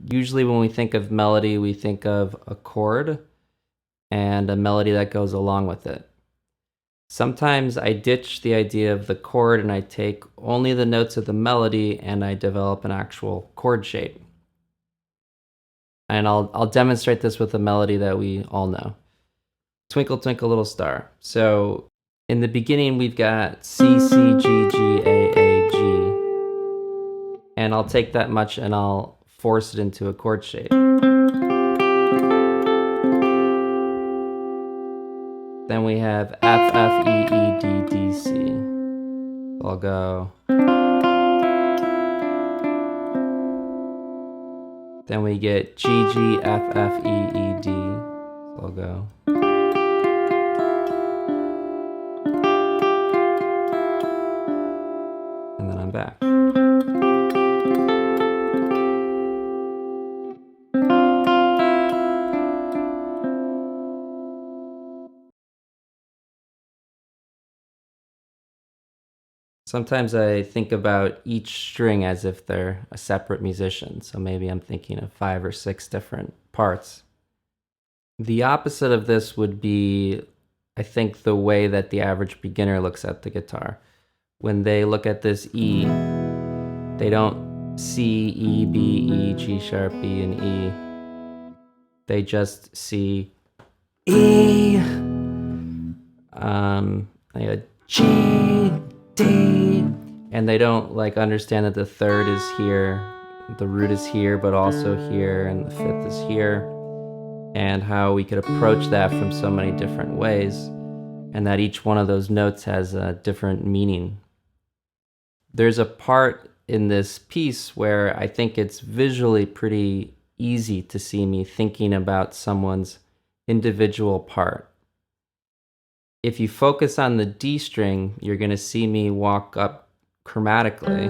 Usually when we think of melody, we think of a chord and a melody that goes along with it. Sometimes I ditch the idea of the chord and I take only the notes of the melody and I develop an actual chord shape. And I'll demonstrate this with a melody that we all know. Twinkle, Twinkle, Little Star. So in the beginning, we've got C, C, G, G, A, G. And I'll take that much and I'll force it into a chord shape. Then we have F, F, E, E, D, D, C. So I'll go. Then we get G, G, F, F, E, E, D. So I'll go. And then I'm back. Sometimes I think about each string as if they're a separate musician, so maybe I'm thinking of 5 or 6 different parts. The opposite of this would be, I think, the way that the average beginner looks at the guitar. When they look at this E, they don't see E, B, E, G sharp, B, and E. They just see E, G, D, and they don't like understand that the third is here, the root is here, but also here, and the fifth is here, and how we could approach that from so many different ways, and that each one of those notes has a different meaning. There's a part in this piece where I think it's visually pretty easy to see me thinking about someone's individual part. If you focus on the D string, you're going to see me walk up chromatically.